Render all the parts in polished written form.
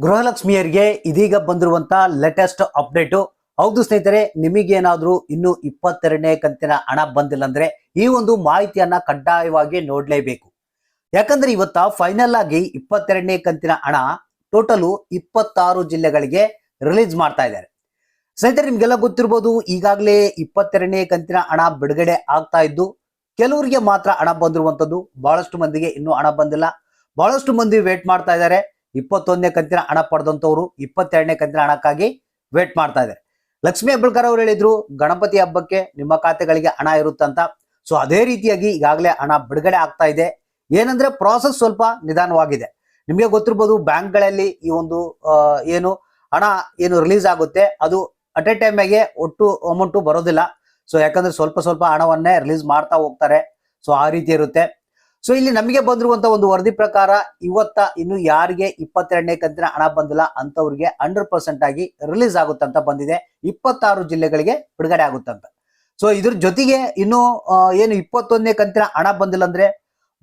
ಗೃಹಲಕ್ಷ್ಮಿಯರಿಗೆ ಇದೀಗ ಬಂದಿರುವಂತ latest update. ಹೌದು ಸ್ನೇಹಿತರೆ, ನಿಮಗೇನಾದ್ರೂ ಇನ್ನು 22ನೇ ಕಂತಿನ ಹಣ ಬಂದಿಲ್ಲ ಅಂದ್ರೆ ಈ ಒಂದು ಮಾಹಿತಿಯನ್ನ ಕಡ್ಡಾಯವಾಗಿ ನೋಡ್ಲೇಬೇಕು. ಯಾಕಂದ್ರೆ ಇವತ್ತ ಫೈನಲ್ ಆಗಿ 22ನೇ ಕಂತಿನ ಹಣ ಟೋಟಲ್ 26 ಜಿಲ್ಲೆಗಳಿಗೆ ರಿಲೀಸ್ ಮಾಡ್ತಾ ಇದ್ದಾರೆ. ಸ್ನೇಹಿತರೆ, ನಿಮ್ಗೆಲ್ಲ ಗೊತ್ತಿರ್ಬೋದು, ಈಗಾಗಲೇ 22ನೇ ಕಂತಿನ ಹಣ ಬಿಡುಗಡೆ ಆಗ್ತಾ ಇದ್ದು ಕೆಲವರಿಗೆ ಮಾತ್ರ ಹಣ ಬಂದಿರುವಂತದ್ದು. ಬಹಳಷ್ಟು ಮಂದಿಗೆ ಇನ್ನೂ ಹಣ ಬಂದಿಲ್ಲ. ಬಹಳಷ್ಟು ಮಂದಿ ವೇಟ್ ಮಾಡ್ತಾ ಇದ್ದಾರೆ. 21ನೇ ಕಂತಿನ ಹಣ ಪಡೆದಂತವರು 22ನೇ ಕಂತಿನ ಹಣಕ್ಕಾಗಿ ವೇಟ್ ಮಾಡ್ತಾ ಇದ್ದಾರೆ. ಲಕ್ಷ್ಮೀ ಹೆಬ್ಬಾಳ್ಕರ್ ಅವರು ಹೇಳಿದ್ರು, ಗಣಪತಿ ಹಬ್ಬಕ್ಕೆ ನಿಮ್ಮ ಖಾತೆಗಳಿಗೆ ಹಣ ಇರುತ್ತಂತ. ಸೊ ಅದೇ ರೀತಿಯಾಗಿ ಈಗಾಗಲೇ ಹಣ ಬಿಡುಗಡೆ ಆಗ್ತಾ ಇದೆ. ಏನಂದ್ರೆ ಪ್ರಾಸೆಸ್ ಸ್ವಲ್ಪ ನಿಧಾನವಾಗಿದೆ. ನಿಮಗೆ ಗೊತ್ತಿರ್ಬೋದು, ಬ್ಯಾಂಕ್ಗಳಲ್ಲಿ ಈ ಒಂದು ಹಣ ರಿಲೀಸ್ ಆಗುತ್ತೆ, ಅದು ಅಟ್ ಎ ಟೈಮ್ಗೆ ಒಟ್ಟು ಅಮೌಂಟು ಬರೋದಿಲ್ಲ. ಸೊ ಯಾಕಂದ್ರೆ ಸ್ವಲ್ಪ ಸ್ವಲ್ಪ ಹಣವನ್ನೇ ರಿಲೀಸ್ ಮಾಡ್ತಾ ಹೋಗ್ತಾರೆ. ಸೊ ಆ ರೀತಿ ಇರುತ್ತೆ. ಸೊ ಇಲ್ಲಿ ನಮಗೆ ಬಂದಿರುವಂತ ಒಂದು ವರದಿ ಪ್ರಕಾರ ಇವತ್ತ ಇನ್ನು ಯಾರಿಗೆ 22ನೇ ಕಂತಿನ ಹಣ ಬಂದಿಲ್ಲ ಅಂತವ್ರಿಗೆ 100% ಆಗಿ ರಿಲೀಸ್ ಆಗುತ್ತಂತ ಬಂದಿದೆ. 26 ಜಿಲ್ಲೆಗಳಿಗೆ ಬಿಡುಗಡೆ ಆಗುತ್ತಂತ. ಸೊ ಇದ್ರ ಜೊತೆಗೆ ಇನ್ನು 21ನೇ ಕಂತಿನ ಹಣ ಬಂದಿಲ್ಲ ಅಂದ್ರೆ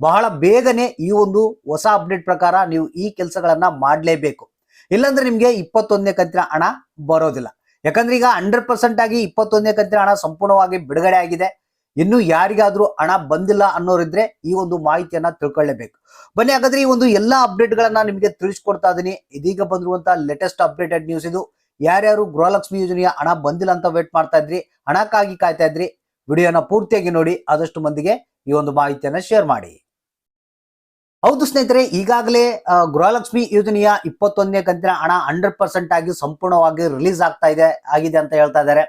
ಬಹಳ ಬೇಗನೆ ಈ ಒಂದು ಹೊಸ ಅಪ್ಡೇಟ್ ಪ್ರಕಾರ ನೀವು ಈ ಕೆಲಸಗಳನ್ನ ಮಾಡಲೇಬೇಕು. ಇಲ್ಲಾಂದ್ರೆ ನಿಮ್ಗೆ 21ನೇ ಕಂತಿನ ಹಣ ಬರೋದಿಲ್ಲ. ಯಾಕಂದ್ರೆ ಈಗ 100% ಆಗಿ 21ನೇ ಕಂತಿನ ಹಣ ಸಂಪೂರ್ಣವಾಗಿ ಬಿಡುಗಡೆ ಆಗಿದೆ. ಇನ್ನು ಯಾರಿಗಾದ್ರೂ ಹಣ ಬಂದಿಲ್ಲ ಅನ್ನೋರಿದ್ರೆ ಈ ಒಂದು ಮಾಹಿತಿಯನ್ನ ತಿಳ್ಕೊಳ್ಳೇಬೇಕು. ಬನ್ನಿ ಹಾಗಾದ್ರೆ ಈ ಒಂದು ಎಲ್ಲಾ ಅಪ್ಡೇಟ್ ಗಳನ್ನ ನಿಮಗೆ ತಿಳಿಸ್ಕೊಡ್ತಾ ಇದೀನಿ. ಇದೀಗ ಬಂದಿರುವಂತ ಲೇಟೆಸ್ಟ್ ಅಪ್ಡೇಟೆಡ್ ನ್ಯೂಸ್ ಇದು. ಯಾರ್ಯಾರು ಗೃಹಲಕ್ಷ್ಮಿ ಯೋಜನೆಯ ಹಣ ಬಂದಿಲ್ಲ ಅಂತ ವೇಟ್ ಮಾಡ್ತಾ ಇದ್ರಿ, ಹಣಕ್ಕಾಗಿ ಕಾಯ್ತಾ ಇದ್ರಿ, ವಿಡಿಯೋನ ಪೂರ್ತಿಯಾಗಿ ನೋಡಿ. ಆದಷ್ಟು ಮಂದಿಗೆ ಈ ಒಂದು ಮಾಹಿತಿಯನ್ನ ಶೇರ್ ಮಾಡಿ. ಹೌದು ಸ್ನೇಹಿತರೆ, ಈಗಾಗಲೇ ಗೃಹಲಕ್ಷ್ಮಿ ಯೋಜನೆಯ 21ನೇ ಕಂತಿನ ಹಣ 100% ಆಗಿ ಸಂಪೂರ್ಣವಾಗಿ ರಿಲೀಸ್ ಆಗಿದೆ ಅಂತ ಹೇಳ್ತಾ ಇದ್ದಾರೆ.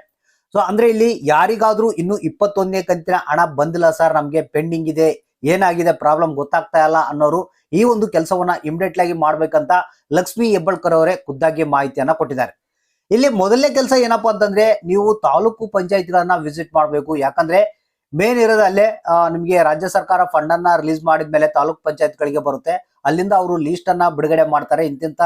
ಸೊ ಅಂದ್ರೆ ಇಲ್ಲಿ ಯಾರಿಗಾದ್ರೂ ಇನ್ನು 21ನೇ ಕಂತಿನ ಹಣ ಬಂದಿಲ್ಲ ಸರ್, ನಮ್ಗೆ ಪೆಂಡಿಂಗ್ ಇದೆ, ಏನಾಗಿದೆ ಪ್ರಾಬ್ಲಮ್ ಗೊತ್ತಾಗ್ತಾ ಇಲ್ಲ ಅನ್ನೋರು ಈ ಒಂದು ಕೆಲಸವನ್ನ ಇಮಿಡಿಯೇಟ್ ಆಗಿ ಮಾಡ್ಬೇಕಂತ ಲಕ್ಷ್ಮೀ ಹೆಬ್ಬಾಳ್ಕರ್ ಅವರೇ ಖುದ್ದಾಗಿ ಮಾಹಿತಿಯನ್ನ ಕೊಟ್ಟಿದ್ದಾರೆ. ಇಲ್ಲಿ ಮೊದಲನೇ ಕೆಲಸ ಏನಪ್ಪಾ ಅಂತಂದ್ರೆ, ನೀವು ತಾಲೂಕು ಪಂಚಾಯತ್ಗಳನ್ನ ವಿಸಿಟ್ ಮಾಡಬೇಕು. ಯಾಕಂದ್ರೆ ಮೇನ್ ಇರೋದು ಅಲ್ಲೇ ನಿಮ್ಗೆ ರಾಜ್ಯ ಸರ್ಕಾರ ಫಂಡ್ ಅನ್ನ ರಿಲೀಸ್ ಮಾಡಿದ್ಮೇಲೆ ತಾಲೂಕು ಪಂಚಾಯತ್ಗಳಿಗೆ ಬರುತ್ತೆ. ಅಲ್ಲಿಂದ ಅವರು ಲೀಸ್ಟ್ ಅನ್ನ ಬಿಡುಗಡೆ ಮಾಡ್ತಾರೆ. ಇಂತಿಂತ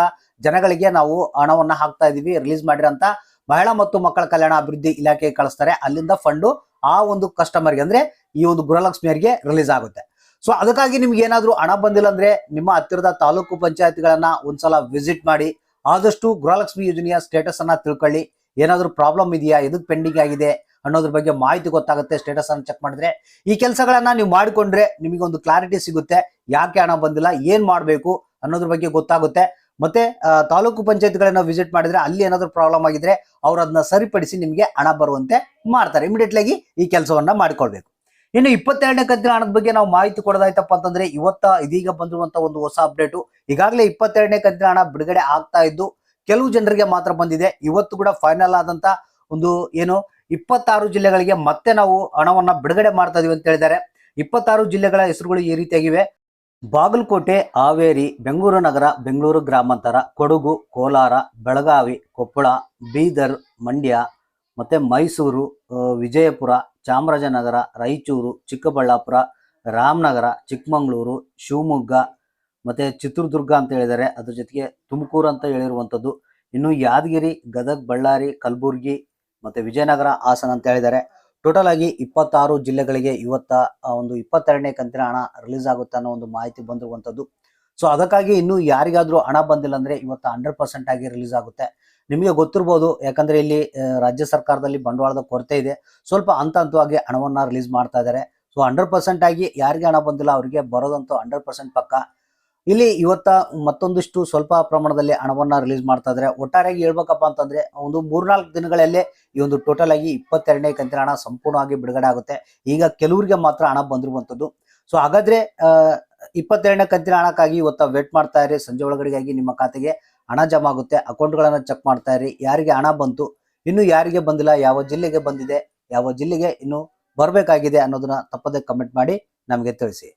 ಜನಗಳಿಗೆ ನಾವು ಹಣವನ್ನ ಹಾಕ್ತಾ ಇದೀವಿ, ರಿಲೀಸ್ ಮಾಡಿರಂತ ಮಹಿಳಾ ಮತ್ತು ಮಕ್ಕಳ ಕಲ್ಯಾಣ ಅಭಿವೃದ್ಧಿ ಇಲಾಖೆಗೆ ಕಳಿಸ್ತಾರೆ. ಅಲ್ಲಿಂದ ಫಂಡು ಆ ಒಂದು ಕಸ್ಟಮರ್ಗೆ ಅಂದ್ರೆ ಈ ಒಂದು ಗೃಹಲಕ್ಷ್ಮಿಯರಿಗೆ ರಿಲೀಸ್ ಆಗುತ್ತೆ. ಸೊ ಅದಕ್ಕಾಗಿ ನಿಮ್ಗೆ ಏನಾದ್ರೂ ಹಣ ಬಂದಿಲ್ಲ ಅಂದ್ರೆ ನಿಮ್ಮ ಹತ್ತಿರದ ತಾಲೂಕು ಪಂಚಾಯತ್ಗಳನ್ನ ಒಂದ್ಸಲ ವಿಸಿಟ್ ಮಾಡಿ. ಆದಷ್ಟು ಗೃಹಲಕ್ಷ್ಮಿ ಯೋಜನೆಯ ಸ್ಟೇಟಸ್ ಅನ್ನ ತಿಳ್ಕೊಳ್ಳಿ. ಏನಾದ್ರೂ ಪ್ರಾಬ್ಲಮ್ ಇದೆಯಾ, ಎದಕ್ ಪೆಂಡಿಂಗ್ ಆಗಿದೆ ಅನ್ನೋದ್ರ ಬಗ್ಗೆ ಮಾಹಿತಿ ಗೊತ್ತಾಗುತ್ತೆ. ಸ್ಟೇಟಸ್ ಅನ್ನು ಚೆಕ್ ಮಾಡಿದ್ರೆ ಈ ಕೆಲಸಗಳನ್ನ ನೀವು ಮಾಡಿಕೊಂಡ್ರೆ ನಿಮಗೆ ಒಂದು ಕ್ಲಾರಿಟಿ ಸಿಗುತ್ತೆ. ಯಾಕೆ ಹಣ ಬಂದಿಲ್ಲ, ಏನ್ ಮಾಡ್ಬೇಕು ಅನ್ನೋದ್ರ ಬಗ್ಗೆ ಗೊತ್ತಾಗುತ್ತೆ. ಮತ್ತೆ ತಾಲೂಕು ಪಂಚಾಯತ್ಗಳನ್ನ ವಿಸಿಟ್ ಮಾಡಿದ್ರೆ ಅಲ್ಲಿ ಏನಾದ್ರು ಪ್ರಾಬ್ಲಮ್ ಆಗಿದ್ರೆ ಅವ್ರು ಅದನ್ನ ಸರಿಪಡಿಸಿ ನಿಮ್ಗೆ ಹಣ ಬರುವಂತೆ ಮಾಡ್ತಾರೆ. ಇಮಿಡಿಯೇಟ್ಲಿ ಆಗಿ ಈ ಕೆಲಸವನ್ನ ಮಾಡಿಕೊಳ್ಬೇಕು. ಇನ್ನು 22ನೇ ಕಂತಿನ ಹಣದ ಬಗ್ಗೆ ನಾವು ಮಾಹಿತಿ ಕೊಡೋದಾಯ್ತಪ್ಪ ಅಂತಂದ್ರೆ, ಇದೀಗ ಬಂದಿರುವಂತ ಒಂದು ಹೊಸ ಅಪ್ಡೇಟು. ಈಗಾಗಲೇ 22ನೇ ಕಂತಿನ ಹಣ ಬಿಡುಗಡೆ ಆಗ್ತಾ ಇದ್ದು ಕೆಲವು ಜನರಿಗೆ ಮಾತ್ರ ಬಂದಿದೆ. ಇವತ್ತು ಕೂಡ ಫೈನಲ್ ಆದಂತ ಒಂದು 26 ಜಿಲ್ಲೆಗಳಿಗೆ ಮತ್ತೆ ನಾವು ಹಣವನ್ನ ಬಿಡುಗಡೆ ಮಾಡ್ತಾ ಇದೀವಿ ಅಂತ ಹೇಳಿದ್ದಾರೆ. 26 ಜಿಲ್ಲೆಗಳ ಹೆಸರುಗಳು ಈ ರೀತಿಯಾಗಿವೆ: ಬಾಗಲಕೋಟೆ, ಹಾವೇರಿ, ಬೆಂಗಳೂರು ನಗರ, ಬೆಂಗಳೂರು ಗ್ರಾಮಾಂತರ, ಕೊಡಗು, ಕೋಲಾರ, ಬೆಳಗಾವಿ, ಕೊಪ್ಪಳ, ಬೀದರ್, ಮಂಡ್ಯ, ಮತ್ತೆ ಮೈಸೂರು, ವಿಜಯಪುರ, ಚಾಮರಾಜನಗರ, ರಾಯಚೂರು, ಚಿಕ್ಕಬಳ್ಳಾಪುರ, ರಾಮನಗರ, ಚಿಕ್ಕಮಗಳೂರು, ಶಿವಮೊಗ್ಗ, ಮತ್ತೆ ಚಿತ್ರದುರ್ಗ ಅಂತ ಹೇಳಿದ್ದಾರೆ. ಅದ್ರ ಜೊತೆಗೆ ತುಮಕೂರು ಅಂತ ಹೇಳಿರುವಂಥದ್ದು. ಇನ್ನು ಯಾದಗಿರಿ, ಗದಗ್, ಬಳ್ಳಾರಿ, ಕಲಬುರ್ಗಿ, ಮತ್ತೆ ವಿಜಯನಗರ, ಹಾಸನ ಅಂತ ಹೇಳಿದ್ದಾರೆ. ಟೋಟಲ್ ಆಗಿ 26 ಜಿಲ್ಲೆಗಳಿಗೆ ಇವತ್ತ ಒಂದು 22ನೇ ಕಂತಿನ ಹಣ ರಿಲೀಸ್ ಆಗುತ್ತೆ ಅನ್ನೋ ಒಂದು ಮಾಹಿತಿ ಬಂದಿರುವಂತದ್ದು. ಸೊ ಅದಕ್ಕಾಗಿ ಇನ್ನು ಯಾರಿಗಾದ್ರೂ ಹಣ ಬಂದಿಲ್ಲ ಅಂದ್ರೆ ಇವತ್ತು 100% ಆಗಿ ರಿಲೀಸ್ ಆಗುತ್ತೆ. ನಿಮಗೆ ಗೊತ್ತಿರ್ಬೋದು, ಯಾಕಂದ್ರೆ ಇಲ್ಲಿ ರಾಜ್ಯ ಸರ್ಕಾರದಲ್ಲಿ ಬಂಡವಾಳದ ಕೊರತೆ ಇದೆ. ಸ್ವಲ್ಪ ಹಂತವಾಗಿ ಹಣವನ್ನ ರಿಲೀಸ್ ಮಾಡ್ತಾ ಇದ್ದಾರೆ. ಸೊ 100% ಆಗಿ ಯಾರಿಗೆ ಹಣ ಬಂದಿಲ್ಲ ಅವರಿಗೆ ಬರೋದಂತೂ 100% ಪಕ್ಕ. ಇಲ್ಲಿ ಇವತ್ತ ಮತ್ತೊಂದಿಷ್ಟು ಸ್ವಲ್ಪ ಪ್ರಮಾಣದಲ್ಲಿ ಹಣವನ್ನ ರಿಲೀಸ್ ಮಾಡ್ತಾ ಇದ್ದಾರೆ. ಒಟ್ಟಾರೆಯಾಗಿ ಹೇಳ್ಬೇಕಪ್ಪ ಅಂತಂದ್ರೆ ಒಂದು 3-4 ದಿನಗಳಲ್ಲೇ ಈ ಒಂದು ಟೋಟಲ್ ಆಗಿ 22ನೇ ಕಂತಿನ ಹಣ ಸಂಪೂರ್ಣವಾಗಿ ಬಿಡುಗಡೆ ಆಗುತ್ತೆ. ಈಗ ಕೆಲವರಿಗೆ ಮಾತ್ರ ಹಣ ಬಂದಿರುವಂತದ್ದು. ಸೊ ಹಾಗಾದ್ರೆ 22ನೇ ಕಂತಿನ ಹಣಕ್ಕಾಗಿ ಇವತ್ತ ವೇಟ್ ಮಾಡ್ತಾ ಇರಿ. ಸಂಜೆ ಒಳಗಡೆಗಾಗಿ ನಿಮ್ಮ ಖಾತೆಗೆ ಹಣ ಜಮಾ ಆಗುತ್ತೆ. ಅಕೌಂಟ್ಗಳನ್ನ ಚೆಕ್ ಮಾಡ್ತಾ ಇರಿ, ಯಾರಿಗೆ ಹಣ ಬಂತು, ಇನ್ನು ಯಾರಿಗೆ ಬಂದಿಲ್ಲ, ಯಾವ ಜಿಲ್ಲೆಗೆ ಬಂದಿದೆ, ಯಾವ ಜಿಲ್ಲೆಗೆ ಇನ್ನು ಬರಬೇಕಾಗಿದೆ ಅನ್ನೋದನ್ನ ತಪ್ಪದೆ ಕಮೆಂಟ್ ಮಾಡಿ ನಮಗೆ ತಿಳಿಸಿ.